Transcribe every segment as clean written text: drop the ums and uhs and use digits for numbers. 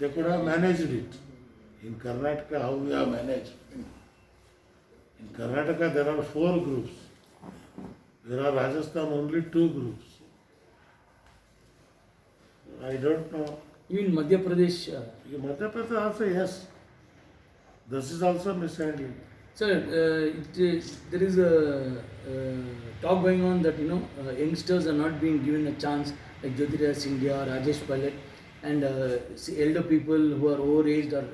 They could have managed it. In Karnataka, how we have managed? In Karnataka, there are 4 groups. There are Rajasthan only 2 groups. I don't know. Even Madhya Pradesh. Madhya Pradesh also, yes. This is also mishandling. Sir, there is a talk going on that youngsters are not being given a chance, like Jyotiraj Scindia, Rajesh Palit, and elder people who are overaged are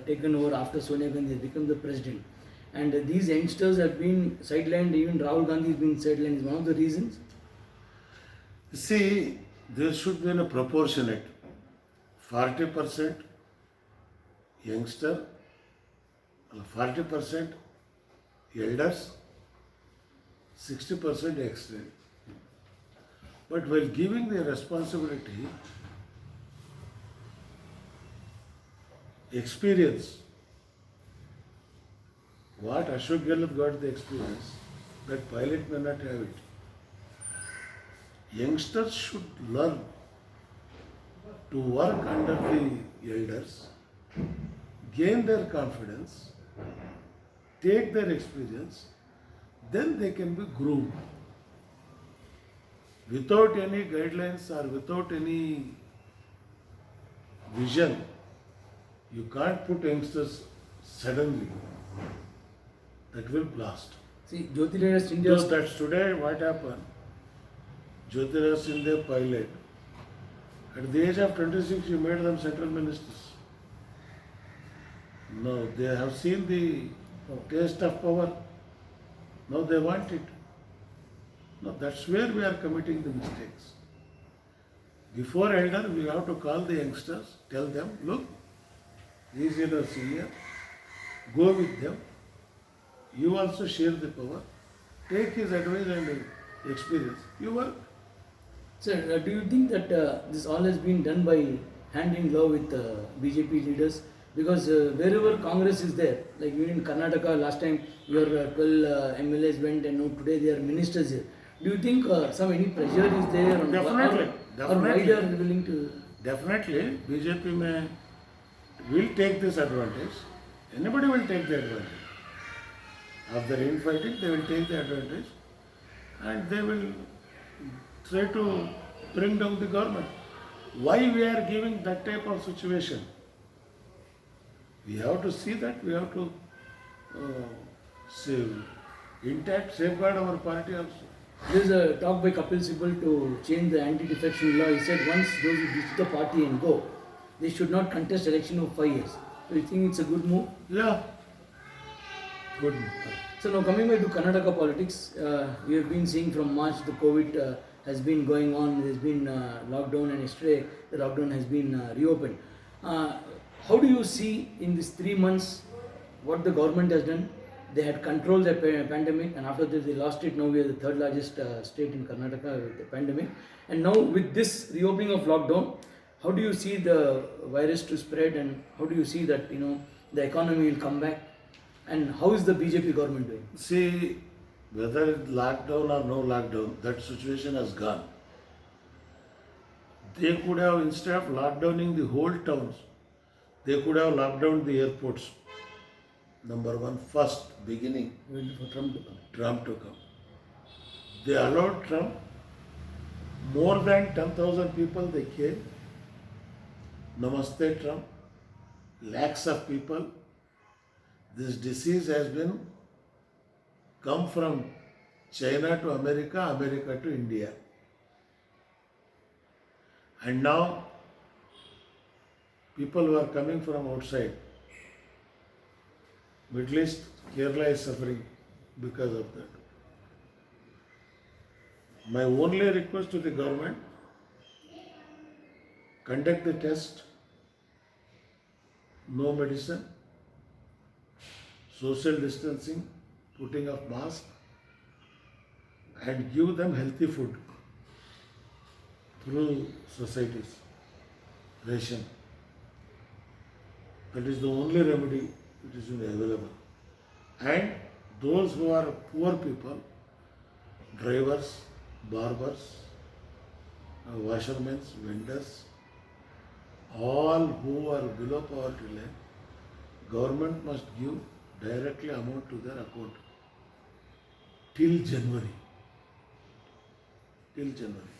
taken over after Sonia Gandhi has become the president. And these youngsters have been sidelined. Even Rahul Gandhi has been sidelined. Is one of the reasons. See, there should be a proportionate 40% youngster, 40% elders, 60% extra. But while giving the responsibility, experience, what Ashok Gehlot got the experience, that pilot may not have it. Youngsters should learn to work under the elders, gain their confidence, take their experience, then they can be groomed. Without any guidelines or without any vision, you can't put youngsters suddenly. That will blast. See, Jyotiraj Scindia. Because that's today what happened. Jyotiraj Scindia pilot. At the age of 26, you made them central ministers. No, they have seen the taste of power. Now they want it. No, that's where we are committing the mistakes. Before elder, we have to call the youngsters, tell them, look, he is your senior, go with them. You also share the power. Take his advice and experience. You work. Sir, do you think that this all has been done by hand in glove with BJP leaders? Because wherever Congress is there, like even in Karnataka, last time your 12 MLAs went and now today they are ministers here. Do you think any pressure is there? On Definitely. Or why they are willing to? Definitely, BJP will take this advantage. Anybody will take the advantage. After infighting, they will take the advantage and they will try to bring down the government. Why we are giving that type of situation? We have to see that, we have to safeguard our party also. There is a talk by Kapil Sibal to change the anti-defection law. He said once those who ditch the party and go, they should not contest election for 5 years. Do you think it's a good move? Yeah, good. So now coming back to Karnataka politics, we have been seeing from March the COVID has been going on. There has been lockdown, and yesterday the lockdown has been reopened. How do you see in these 3 months what the government has done? They had controlled the pandemic, and after that they lost it. Now we are the 3rd largest state in Karnataka with the pandemic. And now with this reopening of lockdown, how do you see the virus to spread, and how do you see that the economy will come back? And how is the BJP government doing? See, whether lockdown or no lockdown, that situation has gone. They could have, instead of lockdowning the whole towns, they could have locked down the airports. Number one, first beginning, Waiting for Trump to come. Trump to come. They allowed Trump, more than 10,000 people they came. Namaste Trump, lakhs of people. This disease has been come from China to America, America to India. And now people who are coming from outside, Middle East, Kerala is suffering because of that. My only request to the government, conduct the test, no medicine, social distancing, putting of mask, and give them healthy food through societies, ration. That is the only remedy which is available. And those who are poor people, drivers, barbers, washermen, vendors, all who are below poverty line, government must give directly amount to their account till January. Till January.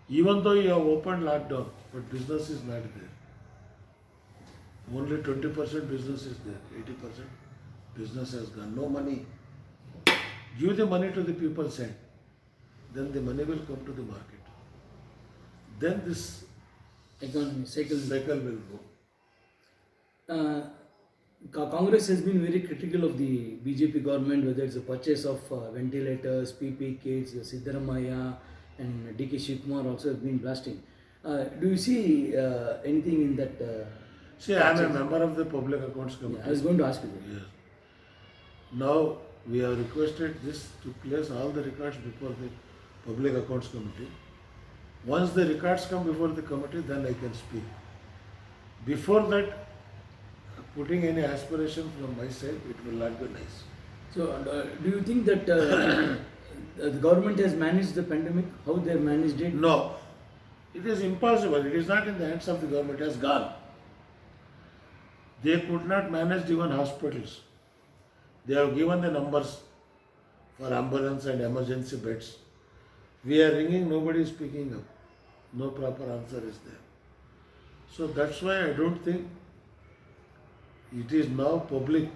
Even though you have opened lockdown, but business is not there. Only 20% business is there, 80% business has gone. No money. Give the money to the people's hand. Then the money will come to the market. Then this Economy cycle. cycle will go. Congress has been very critical of the BJP government, whether it's the purchase of ventilators, PP kits, Siddaramaiah and DK Shivkumar also have been blasting. Do you see anything in that? See, I am a member of the Public Accounts Committee. I was going to ask you that. Yes. Now we have requested this to place all the records before the Public Accounts Committee. Once the records come before the committee, then I can speak. Before that, putting any aspiration from my side, it will not be nice. So, do you think that the government has managed the pandemic? How they have managed it? No, it is impossible. It is not in the hands of the government. It has gone. They could not manage even hospitals. They have given the numbers for ambulance and emergency beds. We are ringing, nobody is picking up. No proper answer is there. So that's why I don't think it is now public.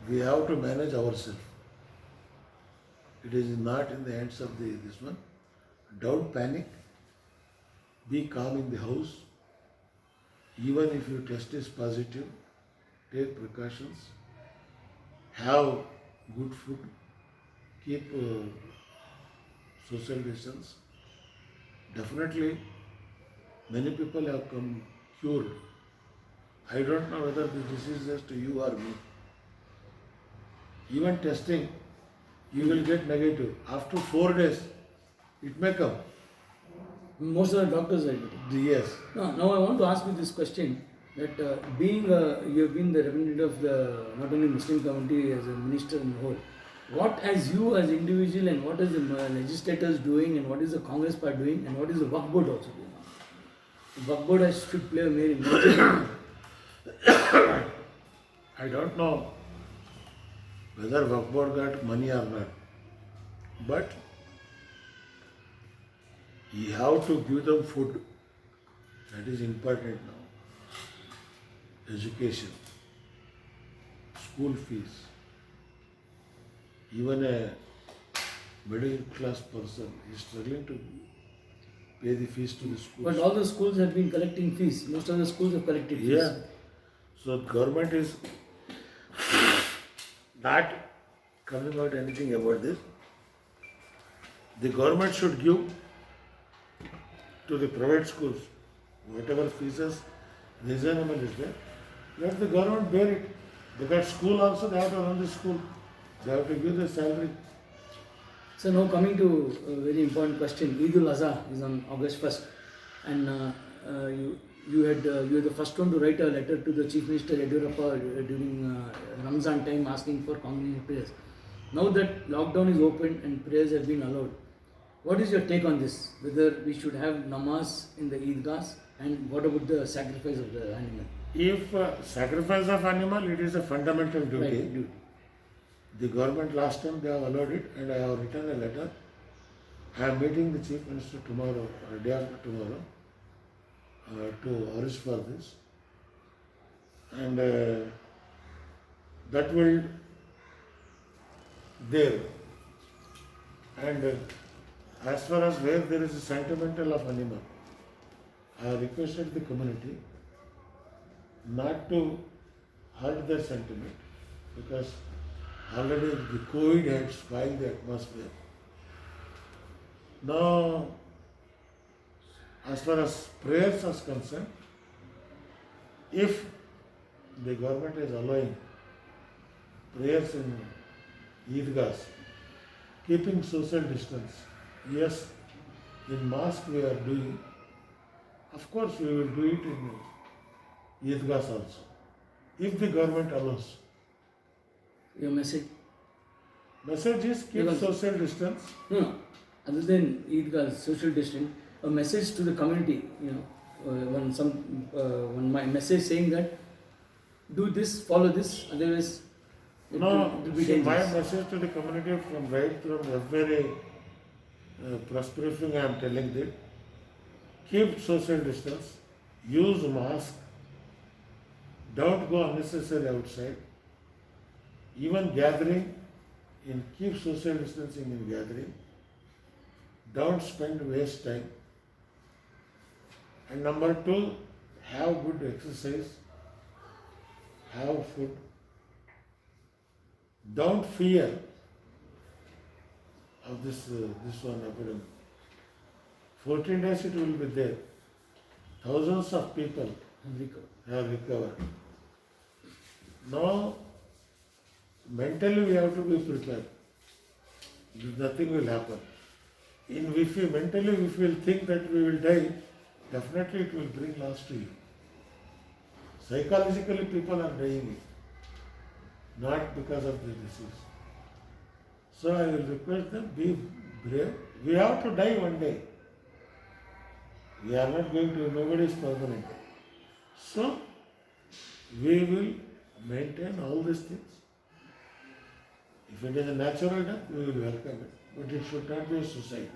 We have to manage ourselves. It is not in the hands of this one. Don't panic. Be calm in the house. Even if your test is positive, take precautions. Have good food. Keep social distance. Definitely, many people have come cured. I don't know whether the disease is just to you or me. Even testing, you will get negative. After 4 days, it may come. Most of the doctors are getting. Yes. Now I want to ask you this question: that being you have been the representative of the not only Muslim community as a minister in the whole, what as you as individual and what is the legislators doing and what is the Congress party doing and what is the Waqf board also doing? The Waqf board should play a very major role. I don't know whether Waqf board got money or not, but you have to give them food. That is important now. Education, school fees. Even a middle class person is struggling to pay the fees to the schools. But all the schools have been collecting fees. Most of the schools have collected fees. Yeah. So government is not coming out anything about this. The government should give to the private schools whatever fees is reasonable is there. Let the government bear it. Because school also they have to run the school. They have to give the salary. So now coming to a very important question, Eid al-Azha is on August 1st, and you are the first one to write a letter to the Chief Minister Yediyurappa during Ramzan time asking for congregational prayers. Now that lockdown is open and prayers have been allowed, what is your take on this? Whether we should have namaz in the Eidgahs and what about the sacrifice of the animal? If sacrifice of animal, it is a fundamental duty. Right, duty. The government last time they have allowed it, and I have written a letter. I am meeting the Chief Minister tomorrow, or day after tomorrow, to urge for this. And that will there. And as far as where there is a sentimental of animal, I have requested the community not to hurt their sentiment, because already the COVID had spoiled the atmosphere. Now, as far as prayers are concerned, if the government is allowing prayers in Eidgahs, keeping social distance, yes, in mosque we are doing, of course we will do it in Eidgahs also, if the government allows. Your message? Message is keep Because- social distance. No. Other than Eidgah, social distance, a message to the community, my message saying that do this, follow this, otherwise it No, will be see, my dangerous. message to the community from right from every press briefing I am telling them, keep social distance, use mask, don't go unnecessary outside, even gathering, keep social distancing in gathering, don't spend waste time. And number two, have good exercise, have food, don't fear of this one epidemic. 14 days it will be there. Thousands of people have recovered. Now, mentally we have to be prepared. Nothing will happen. Mentally if we will think that we will die, definitely it will bring loss to you. Psychologically people are dying, not because of the disease. So I will request them, be brave. We have to die one day. We are not going to, nobody is permanent. So we will maintain all these things. If it is a natural death, we will welcome it. But it should not be a suicide.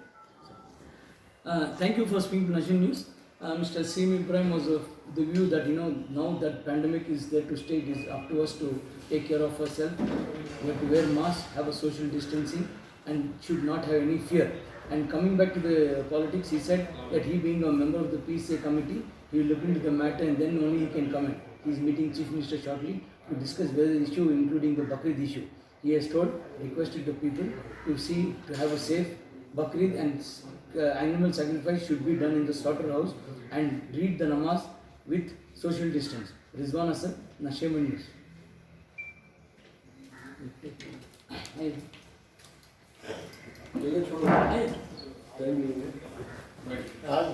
Thank you for speaking to Nation News. Mr. Sim Ibrahim was of the view that now that pandemic is there to stay, it is up to us to take care of ourselves. We have to wear masks, have a social distancing, and should not have any fear. And coming back to the politics, he said that he being a member of the PCA committee, he will look into the matter and then only he can comment. He is meeting Chief Minister shortly to discuss various issue, including the Bakrid issue. He has requested the people to have a safe Bakrid, and animal sacrifice should be done in the slaughterhouse and read the namaz with social distance. Rizwan Asad, Nation News. आज